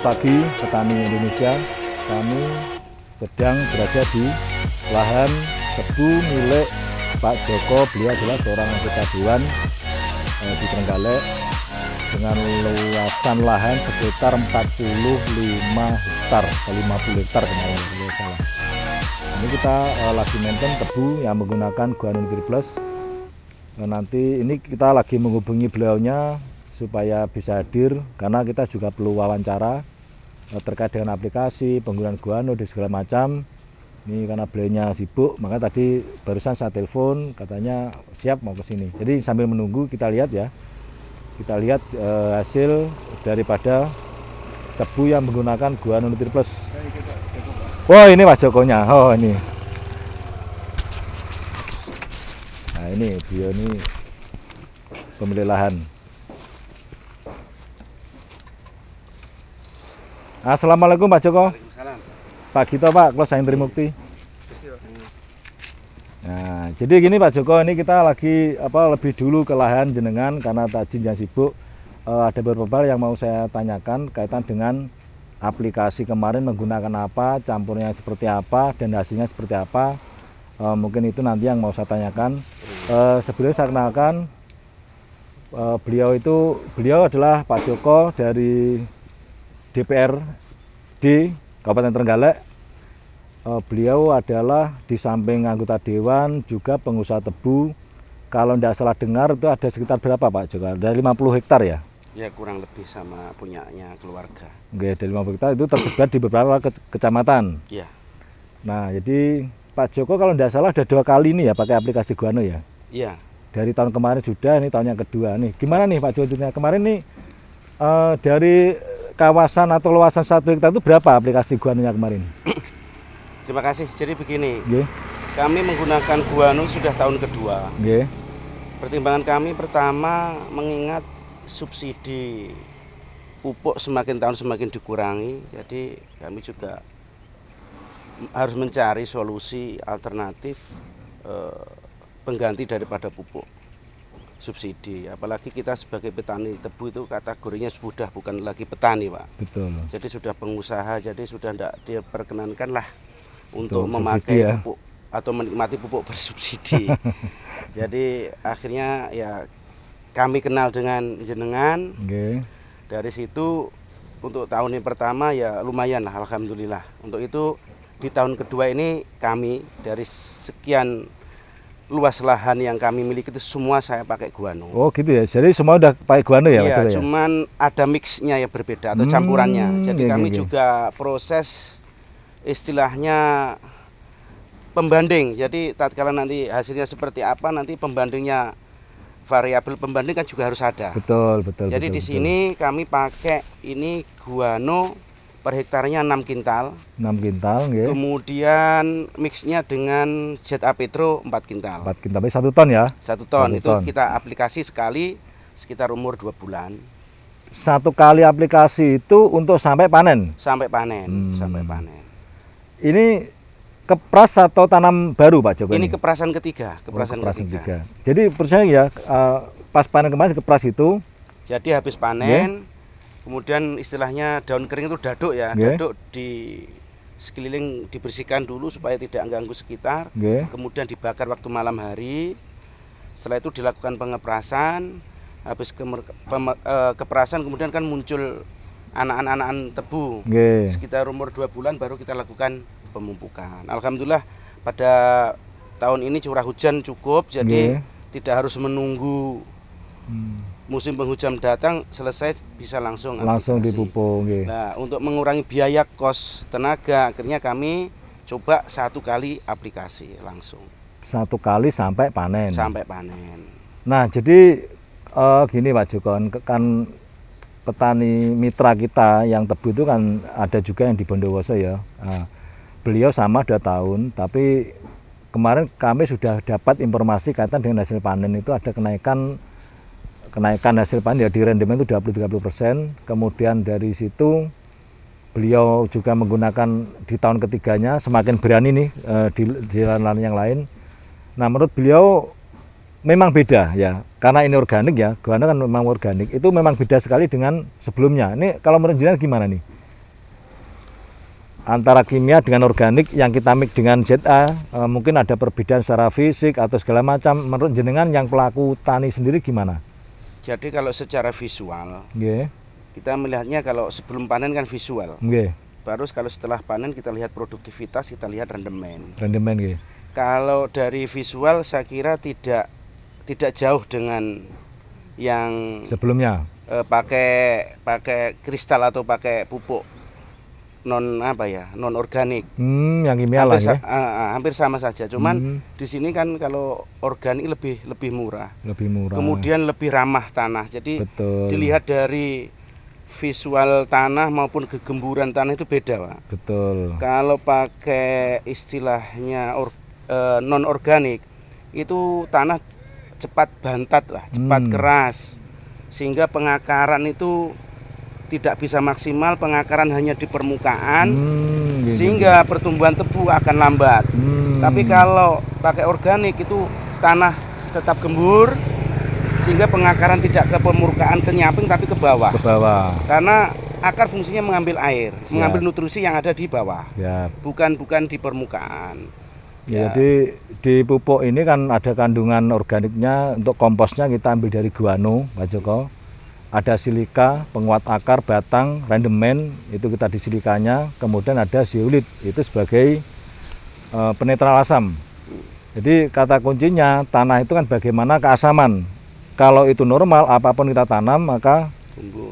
pagi petani Indonesia. Kami sedang berada di lahan tebu milik Pak Joko. Beliau adalah seorang anggota dewan di Trenggalek dengan luasan lahan sekitar 45 hektar atau 50 hektar kemarin kalau salah. Ini kita lagi maintain tebu yang menggunakan Guano Nutri Plus. Nanti ini kita lagi menghubungi beliaunya supaya bisa hadir karena kita juga perlu wawancara terkait dengan aplikasi penggunaan Guano dan segala macam. Ini karena beliaunya sibuk, maka tadi barusan saya telepon katanya siap mau ke sini. Jadi sambil menunggu kita lihat ya. Kita lihat hasil daripada tebu yang menggunakan Guano Nutri Plus. Wah, ini Mas Jokonya. Oh, ini. Nah, ini beliau ini pemilik lahan. Assalamualaikum Pak Joko. Waalaikumsalam. Pak Gito Pak, Klos Saing Trimukti. Nah, jadi gini Pak Joko, ini kita lagi lebih dulu ke lahan jenengan karena tadi yang sibuk. Ada beberapa hal yang mau saya tanyakan kaitan dengan aplikasi kemarin menggunakan apa, campurnya seperti apa, dan hasilnya seperti apa. Mungkin itu nanti yang mau saya tanyakan. Sebelumnya saya kenalkan, beliau adalah Pak Joko dari DPRD Kabupaten Trenggalek. Beliau adalah di samping anggota dewan juga pengusaha tebu. Kalau tidak salah dengar itu ada sekitar berapa Pak Joko? Dari 50 hektar ya? Ya kurang lebih sama punyanya keluarga. Oke, dari 50 hektar itu tersebar di beberapa kecamatan. Iya. Nah, jadi Pak Joko kalau tidak salah ada 2 kali nih ya pakai aplikasi Guano ya? Iya. Dari tahun kemarin sudah, ini tahun yang kedua nih. Gimana nih Pak Joko? Kemarin nih dari kawasan atau luasan 1 hektar itu berapa aplikasi Guano-nya kemarin? Terima kasih. Jadi begini, Oke. kami menggunakan Guano sudah tahun kedua. Oke. Pertimbangan kami pertama mengingat subsidi pupuk semakin tahun semakin dikurangi. Jadi kami juga harus mencari solusi alternatif pengganti daripada pupuk subsidi. Apalagi kita sebagai petani tebu itu kategorinya sudah bukan lagi petani Pak. Betul. Jadi sudah pengusaha, jadi sudah tidak diperkenankan lah untuk Betul, memakai ya. pupuk atau menikmati pupuk bersubsidi. Jadi akhirnya ya kami kenal dengan jenengan. Oke. Dari situ untuk tahun yang pertama ya lumayan lah, alhamdulillah. Untuk itu di tahun kedua ini kami dari sekian luas lahan yang kami miliki itu semua saya pakai Guano. Oh gitu ya, jadi semua udah pakai Guano ya? Iya, Pak Joko, ya? cuman ada mixnya yang berbeda atau campurannya. Jadi kami juga proses istilahnya pembanding. Jadi tatkala nanti hasilnya seperti apa, nanti pembandingnya, variabel pembanding kan juga harus ada. Betul. Jadi di sini kami pakai ini Guano per hektarnya 6 kintal. 6 kintal, nggih. Kemudian mixnya dengan ZA Petro 4 kintal. 4 kintal, 1 ton ya? 1 ton. 1 Itu ton. kita aplikasi sekali sekitar umur 2 bulan. 1 kali aplikasi itu untuk sampai panen? Sampai panen, sampai panen. Ini kepras atau tanam baru Pak Joko? Ini keprasan ketiga, keprasan ketiga. Jadi percaya ya, pas panen kemarin kepras itu. Jadi habis panen, kemudian istilahnya daun kering itu daduk ya, daduk di sekeliling dibersihkan dulu supaya tidak mengganggu sekitar. Kemudian dibakar waktu malam hari. Setelah itu dilakukan pengeprasan. Habis keprasan kemudian kan muncul anak-anak tebu. Sekitar umur 2 bulan baru kita lakukan pemumpukan. Alhamdulillah pada tahun ini curah hujan cukup, jadi tidak harus menunggu musim penghujan datang selesai, bisa langsung dipupuk. Nah, untuk mengurangi biaya kos tenaga, akhirnya kami coba 1 kali aplikasi langsung. 1 kali sampai panen. Sampai panen. Nah, jadi gini Pak Joko, kan petani mitra kita yang tebu itu kan ada juga yang di Bondowoso ya. Beliau sama 2 tahun, tapi kemarin kami sudah dapat informasi kaitan dengan hasil panen itu ada kenaikan hasil panen ya di rendemen itu 20-30%. Kemudian dari situ beliau juga menggunakan di tahun ketiganya semakin berani nih di lahan-lahan yang lain. Nah, menurut beliau memang beda ya, karena ini organik ya, Guano kan memang organik, itu memang beda sekali dengan sebelumnya. Ini kalau menurut jenengan gimana nih? antara kimia dengan organik yang kita mix dengan ZA, mungkin ada perbedaan secara fisik atau segala macam. Menurut jenengan yang pelaku tani sendiri gimana? Jadi kalau secara visual, Nggih. Kita melihatnya kalau sebelum panen kan visual. Nggih. Baru kalau setelah panen kita lihat produktivitas, kita lihat rendemen. Rendemen nggih. Kalau dari visual saya kira tidak jauh dengan yang sebelumnya. Pakai kristal atau pakai pupuk non organik. Yang kimia lah ya. Hampir sama saja. Cuman di sini kan kalau organik lebih murah. Lebih murah. Kemudian lebih ramah tanah. Jadi betul. Dilihat dari visual tanah maupun kegemburan tanah itu beda, Pak. Betul. Kalau pakai istilahnya non organik itu tanah cepat bantat lah, cepat keras, sehingga pengakaran itu tidak bisa maksimal, pengakaran hanya di permukaan, sehingga pertumbuhan tebu akan lambat. Tapi kalau pakai organik itu tanah tetap gembur, sehingga pengakaran tidak ke permukaan, ke nyamping, tapi ke bawah. Ke bawah. Karena akar fungsinya mengambil air, mengambil nutrisi yang ada di bawah, bukan di permukaan. Jadi di pupuk ini kan ada kandungan organiknya. Untuk komposnya kita ambil dari guano, Pak Joko. Ada silika, penguat akar, batang, rendemen, itu kita di silikanya. Kemudian ada zeolit, itu sebagai penetral asam. Jadi kata kuncinya tanah itu kan bagaimana keasaman. Kalau itu normal, apapun kita tanam maka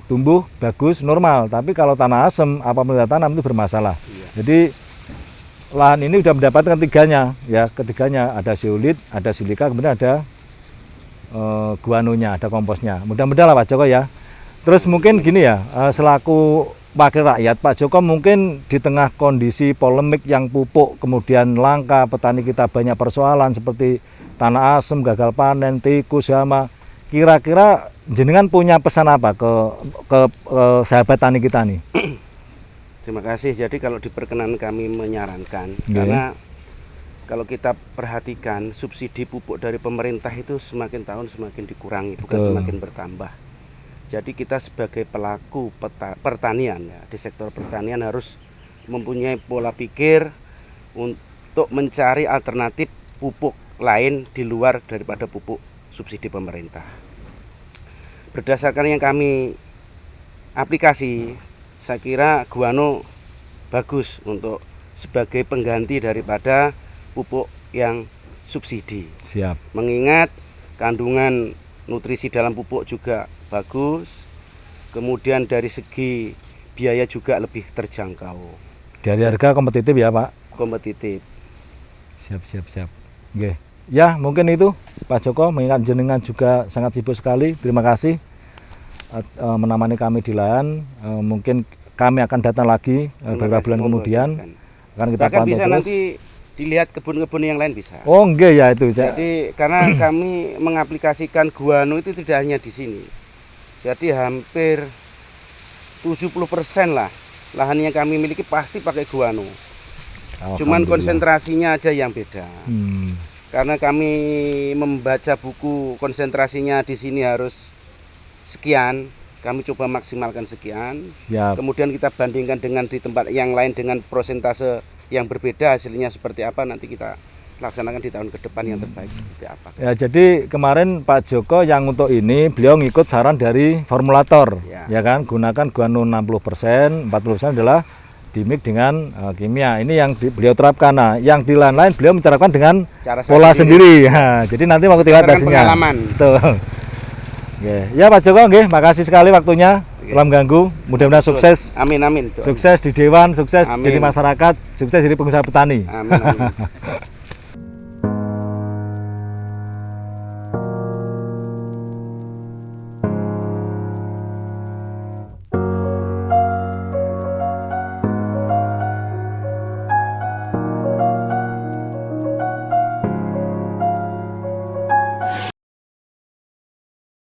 tumbuh bagus, normal. Tapi kalau tanah asam, apapun kita tanam itu bermasalah. Jadi lahan ini sudah mendapatkan ketiganya, ada zeolit, ada silika, kemudian ada guanonya, ada komposnya. Mudah-mudahan lah Pak Joko ya. Terus mungkin gini ya, selaku wakil rakyat, Pak Joko mungkin di tengah kondisi polemik yang pupuk kemudian langka, petani kita banyak persoalan seperti tanah asam, gagal panen, tikus, hama. Kira-kira jenengan punya pesan apa ke sahabat tani kita nih? Terima kasih. Jadi kalau diperkenan kami menyarankan, karena kalau kita perhatikan subsidi pupuk dari pemerintah itu semakin tahun semakin dikurangi, bukan semakin bertambah. Jadi kita sebagai pelaku pertanian ya, di sektor pertanian harus mempunyai pola pikir untuk mencari alternatif pupuk lain di luar daripada pupuk subsidi pemerintah. Berdasarkan yang kami aplikasi, saya kira guano bagus untuk sebagai pengganti daripada pupuk yang subsidi. Siap. Mengingat kandungan nutrisi dalam pupuk juga bagus, kemudian dari segi biaya juga lebih terjangkau. Dari harga kompetitif ya Pak? Kompetitif. Siap. Oke. Ya mungkin itu Pak Joko, mengingat jenengan juga sangat sibuk sekali. Terima kasih menemani kami di lahan. Mungkin kami akan datang lagi beberapa bulan kemudian. Akan kita bahkan pantau bisa terus. Nanti dilihat kebun-kebun yang lain bisa. Oh enggak ya itu. Jadi karena kami mengaplikasikan guano itu tidak hanya di sini. Jadi hampir 70% lah lahan yang kami miliki pasti pakai guano. Cuman konsentrasinya aja yang beda. Karena kami membaca buku konsentrasinya di sini harus sekian, kami coba maksimalkan sekian. Siap. Kemudian kita bandingkan dengan di tempat yang lain dengan persentase yang berbeda, hasilnya seperti apa, nanti kita laksanakan di tahun ke depan yang terbaik seperti apa. Ya, jadi kemarin Pak Joko yang untuk ini beliau ngikut saran dari formulator, ya kan, gunakan guano 60%, 40% adalah dimix dengan kimia. Ini yang beliau terapkan. Nah, yang di lain-lain beliau mencerapkan dengan cara pola sendiri. Ya, jadi nanti waktu lihat hasilnya. Betul. Ya Pak Joko, makasih sekali waktunya. Salam ganggu. Mudah-mudahan sukses. Amin. Sukses di Dewan, sukses jadi masyarakat, sukses jadi pengusaha petani. Amin.